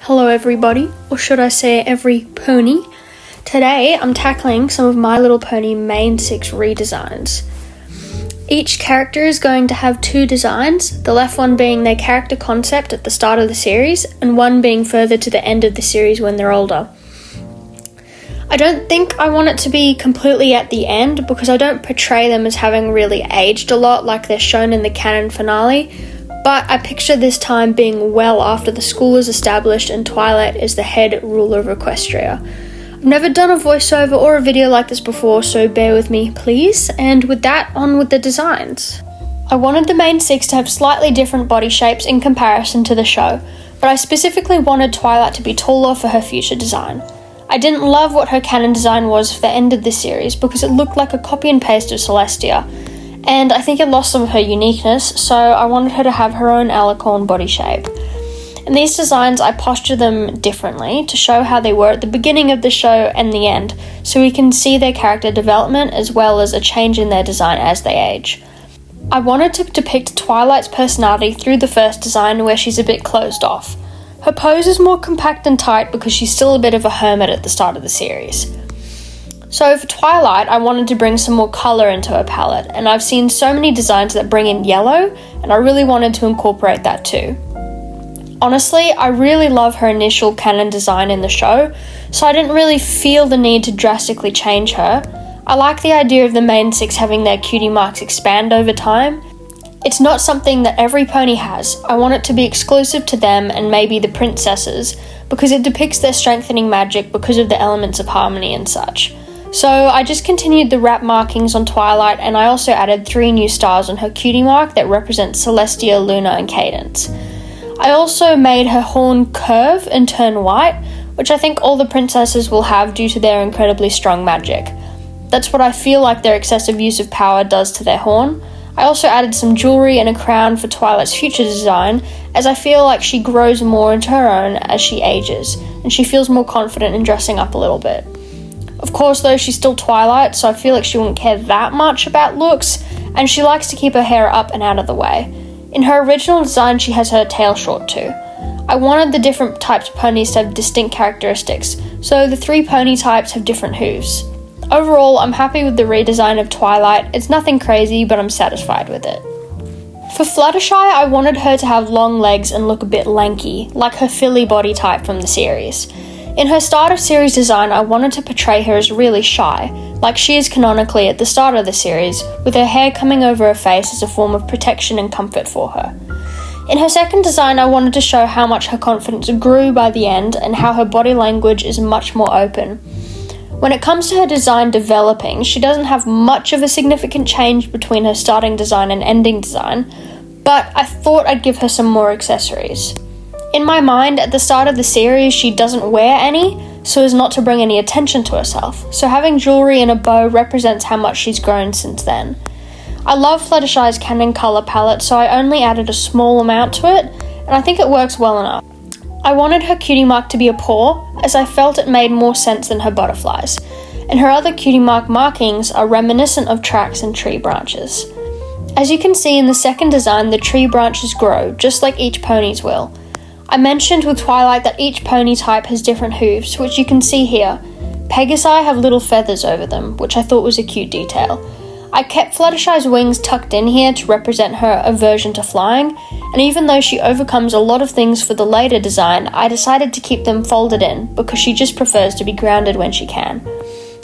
Hello everybody, or should I say every pony. Today I'm tackling some of My Little Pony Mane Six redesigns. Each character is going to have two designs, the left one being their character concept at the start of the series, and one being further to the end of the series when they're older. I don't think I want it to be completely at the end because I don't portray them as having really aged a lot like they're shown in the canon finale, but I picture this time being well after the school is established and Twilight is the head ruler of Equestria. I've never done a voiceover or a video like this before, so bear with me please, and with that, on with the designs. I wanted the Mane Six to have slightly different body shapes in comparison to the show, but I specifically wanted Twilight to be taller for her future design. I didn't love what her canon design was for the end of this series because it looked like a copy and paste of Celestia, and I think it lost some of her uniqueness, so I wanted her to have her own alicorn body shape. In these designs, I posture them differently to show how they were at the beginning of the show and the end, so we can see their character development as well as a change in their design as they age. I wanted to depict Twilight's personality through the first design where she's a bit closed off. Her pose is more compact and tight because she's still a bit of a hermit at the start of the series. So for Twilight, I wanted to bring some more colour into her palette, and I've seen so many designs that bring in yellow, and I really wanted to incorporate that too. Honestly, I really love her initial canon design in the show, so I didn't really feel the need to drastically change her. I like the idea of the Mane Six having their cutie marks expand over time. It's not something that every pony has. I want it to be exclusive to them and maybe the princesses, because it depicts their strengthening magic because of the elements of harmony and such. So I just continued the wrap markings on Twilight, and I also added 3 new stars on her cutie mark that represent Celestia, Luna and Cadence. I also made her horn curve and turn white, which I think all the princesses will have due to their incredibly strong magic. That's what I feel like their excessive use of power does to their horn. I also added some jewellery and a crown for Twilight's future design, as I feel like she grows more into her own as she ages, and she feels more confident in dressing up a little bit. Of course though, she's still Twilight, so I feel like she wouldn't care that much about looks, and she likes to keep her hair up and out of the way. In her original design, she has her tail short too. I wanted the different types of ponies to have distinct characteristics, so the 3 pony types have different hooves. Overall, I'm happy with the redesign of Twilight. It's nothing crazy, but I'm satisfied with it. For Fluttershy, I wanted her to have long legs and look a bit lanky, like her filly body type from the series. In her start of series design, I wanted to portray her as really shy, like she is canonically at the start of the series, with her hair coming over her face as a form of protection and comfort for her. In her second design, I wanted to show how much her confidence grew by the end and how her body language is much more open. When it comes to her design developing, she doesn't have much of a significant change between her starting design and ending design, but I thought I'd give her some more accessories. In my mind, at the start of the series, she doesn't wear any, so as not to bring any attention to herself, so having jewellery and a bow represents how much she's grown since then. I love Fluttershy's canon colour palette, so I only added a small amount to it, and I think it works well enough. I wanted her cutie mark to be a paw, as I felt it made more sense than her butterflies, and her other cutie mark markings are reminiscent of tracks and tree branches. As you can see in the second design, the tree branches grow, just like each pony's will. I mentioned with Twilight that each pony type has different hooves, which you can see here. Pegasi have little feathers over them, which I thought was a cute detail. I kept Fluttershy's wings tucked in here to represent her aversion to flying, and even though she overcomes a lot of things for the later design, I decided to keep them folded in because she just prefers to be grounded when she can.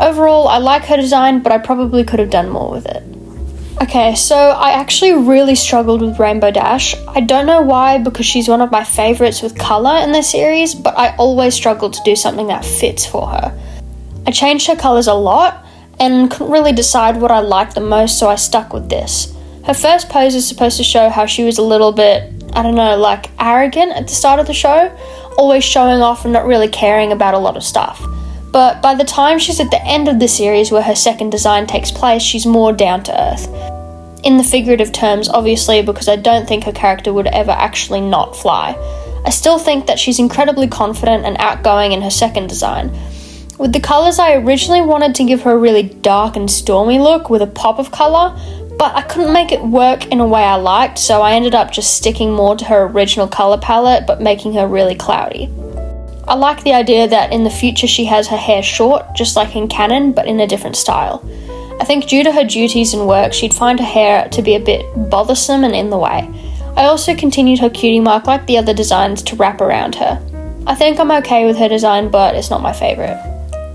Overall, I like her design, but I probably could have done more with it. Okay, so I actually really struggled with Rainbow Dash. I don't know why, because she's one of my favourites with colour in the series, but I always struggled to do something that fits for her. I changed her colours a lot, and couldn't really decide what I liked the most, so I stuck with this. Her first pose is supposed to show how she was a little bit, arrogant at the start of the show, always showing off and not really caring about a lot of stuff. But by the time she's at the end of the series where her second design takes place, she's more down to earth. In the figurative terms, obviously, because I don't think her character would ever actually not fly. I still think that she's incredibly confident and outgoing in her second design. With the colours, I originally wanted to give her a really dark and stormy look with a pop of colour, but I couldn't make it work in a way I liked, so I ended up just sticking more to her original colour palette but making her really cloudy. I like the idea that in the future she has her hair short, just like in canon, but in a different style. I think due to her duties and work, she'd find her hair to be a bit bothersome and in the way. I also continued her cutie mark like the other designs to wrap around her. I think I'm okay with her design, but it's not my favourite.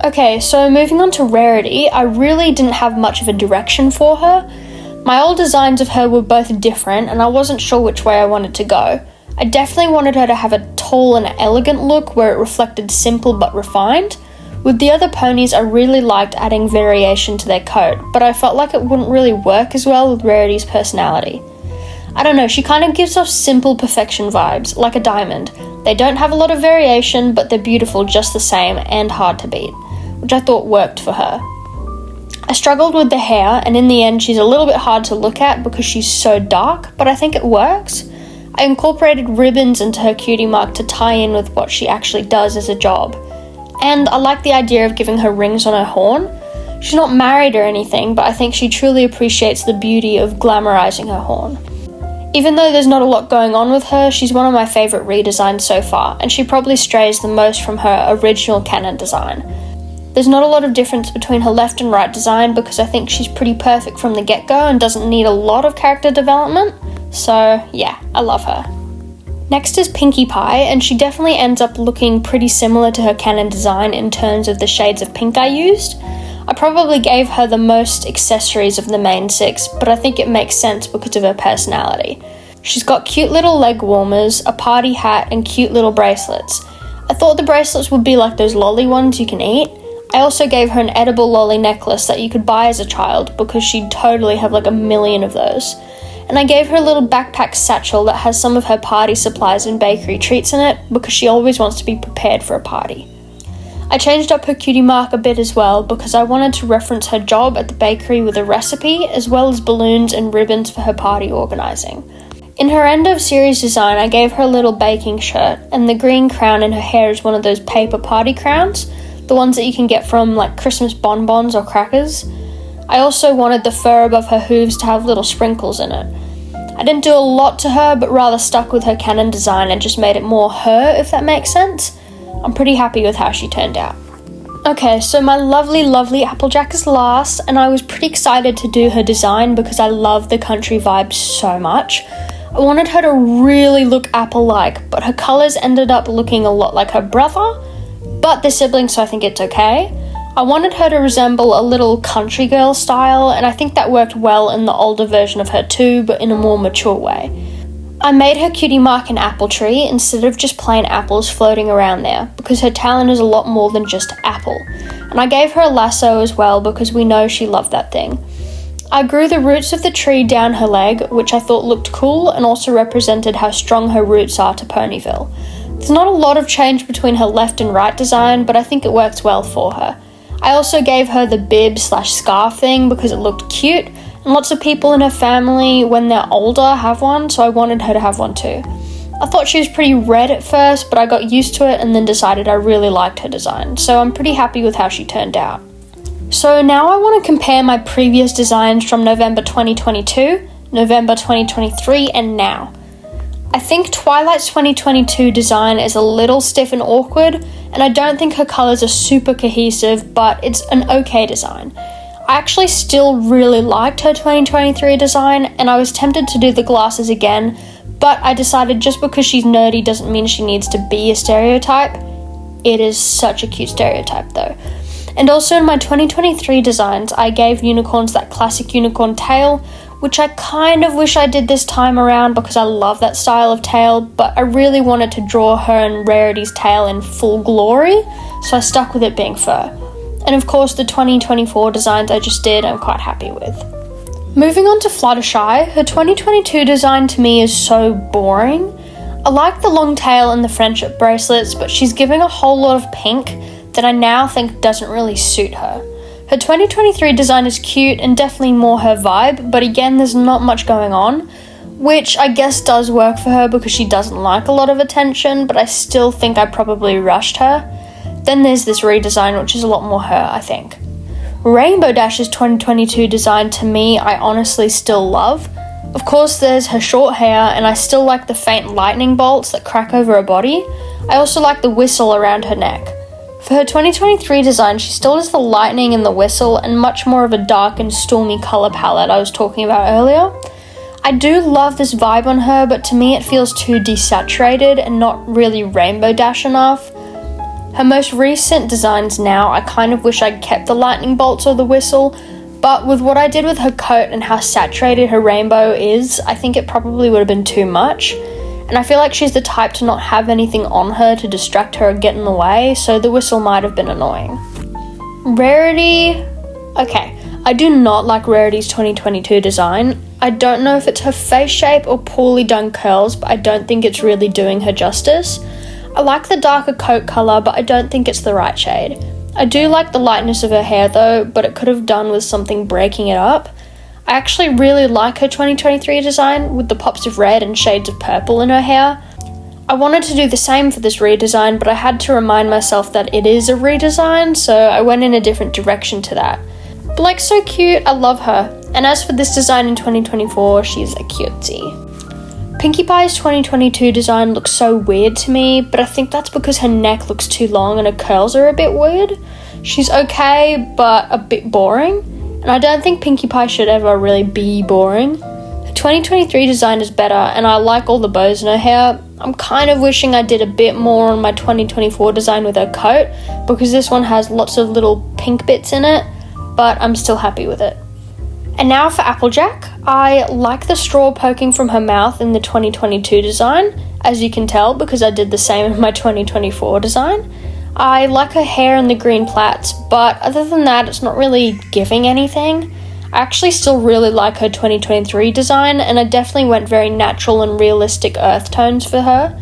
Okay, so moving on to Rarity, I really didn't have much of a direction for her. My old designs of her were both different, and I wasn't sure which way I wanted to go. I definitely wanted her to have a tall and elegant look where it reflected simple but refined. With the other ponies, I really liked adding variation to their coat, but I felt like it wouldn't really work as well with Rarity's personality. I don't know, she kind of gives off simple perfection vibes, like a diamond. They don't have a lot of variation, but they're beautiful just the same and hard to beat, which I thought worked for her. I struggled with the hair, and in the end she's a little bit hard to look at because she's so dark, but I think it works. I incorporated ribbons into her cutie mark to tie in with what she actually does as a job. And I like the idea of giving her rings on her horn. She's not married or anything, but I think she truly appreciates the beauty of glamorizing her horn. Even though there's not a lot going on with her, she's one of my favourite redesigns so far, and she probably strays the most from her original canon design. There's not a lot of difference between her left and right design because I think she's pretty perfect from the get-go and doesn't need a lot of character development. So yeah, I love her. Next is Pinkie Pie, and she definitely ends up looking pretty similar to her canon design in terms of the shades of pink I used. I probably gave her the most accessories of the Mane Six, but I think it makes sense because of her personality. She's got cute little leg warmers, a party hat, and cute little bracelets. I thought the bracelets would be like those lolly ones you can eat. I also gave her an edible lolly necklace that you could buy as a child because she'd totally have like a million of those. And I gave her a little backpack satchel that has some of her party supplies and bakery treats in it because she always wants to be prepared for a party. I changed up her cutie mark a bit as well because I wanted to reference her job at the bakery with a recipe as well as balloons and ribbons for her party organising. In her end of series design, I gave her a little baking shirt, and the green crown in her hair is one of those paper party crowns, the ones that you can get from like Christmas bonbons or crackers. I also wanted the fur above her hooves to have little sprinkles in it. I didn't do a lot to her, but rather stuck with her canon design and just made it more her, if that makes sense. I'm pretty happy with how she turned out. Okay, so my lovely Applejack is last, and I was pretty excited to do her design because I love the country vibe so much. I wanted her to really look apple-like, but her colours ended up looking a lot like her brother, but they're siblings, so I think it's okay. I wanted her to resemble a little country girl style, and I think that worked well in the older version of her too, but in a more mature way. I made her cutie mark an apple tree instead of just plain apples floating around there, because her talent is a lot more than just apple. And I gave her a lasso as well because we know she loved that thing. I grew the roots of the tree down her leg, which I thought looked cool and also represented how strong her roots are to Ponyville. There's not a lot of change between her left and right design, but I think it works well for her. I also gave her the bib/scarf thing because it looked cute, and lots of people in her family, when they're older, have one, so I wanted her to have one too. I thought she was pretty red at first, but I got used to it and then decided I really liked her design, so I'm pretty happy with how she turned out. So now I want to compare my previous designs from November 2022, November 2023, and now. I think Twilight's 2022 design is a little stiff and awkward, and I don't think her colours are super cohesive, but it's an okay design. I actually still really liked her 2023 design, and I was tempted to do the glasses again, but I decided just because she's nerdy doesn't mean she needs to be a stereotype. It is such a cute stereotype though. And also in my 2023 designs, I gave unicorns that classic unicorn tail, which I kind of wish I did this time around because I love that style of tail, but I really wanted to draw her and Rarity's tail in full glory, so I stuck with it being fur. And of course the 2024 designs I just did, I'm quite happy with. Moving on to Fluttershy, her 2022 design to me is so boring. I like the long tail and the friendship bracelets, but she's giving a whole lot of pink that I now think doesn't really suit her. Her 2023 design is cute and definitely more her vibe, but again there's not much going on, which I guess does work for her because she doesn't like a lot of attention, but I still think I probably rushed her. Then there's this redesign, which is a lot more her, I think. Rainbow Dash's 2022 design to me, I honestly still love. Of course there's her short hair, and I still like the faint lightning bolts that crack over her body. I also like the whistle around her neck. For her 2023 design, she still has the lightning in the whistle and much more of a dark and stormy colour palette I was talking about earlier. I do love this vibe on her, but to me it feels too desaturated and not really Rainbow Dash enough. Her most recent designs now, I kind of wish I'd kept the lightning bolts or the whistle, but with what I did with her coat and how saturated her rainbow is, I think it probably would have been too much. And I feel like she's the type to not have anything on her to distract her or get in the way, so the whistle might have been annoying. Rarity. Okay, I do not like Rarity's 2022 design. I don't know if it's her face shape or poorly done curls, but I don't think it's really doing her justice. I like the darker coat colour, but I don't think it's the right shade. I do like the lightness of her hair though, but it could have done with something breaking it up. I actually really like her 2023 design with the pops of red and shades of purple in her hair. I wanted to do the same for this redesign, but I had to remind myself that it is a redesign, so I went in a different direction to that. But like, so cute, I love her. And as for this design in 2024, she's a cutie. Pinkie Pie's 2022 design looks so weird to me, but I think that's because her neck looks too long and her curls are a bit weird. She's okay, but a bit boring. And I don't think Pinkie Pie should ever really be boring. Her 2023 design is better, and I like all the bows in her hair. I'm kind of wishing I did a bit more on my 2024 design with her coat, because this one has lots of little pink bits in it, but I'm still happy with it. And now for Applejack. I like the straw poking from her mouth in the 2022 design, as you can tell because I did the same in my 2024 design. I like her hair and the green plaits, but other than that, it's not really giving anything. I actually still really like her 2023 design, and I definitely went very natural and realistic earth tones for her.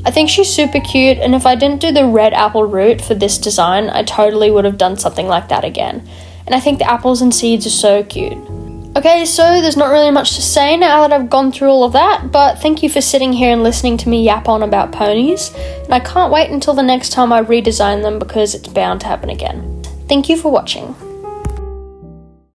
I think she's super cute, and if I didn't do the red apple root for this design, I totally would have done something like that again. And I think the apples and seeds are so cute. Okay, so there's not really much to say now that I've gone through all of that, but thank you for sitting here and listening to me yap on about ponies, and I can't wait until the next time I redesign them because it's bound to happen again. Thank you for watching.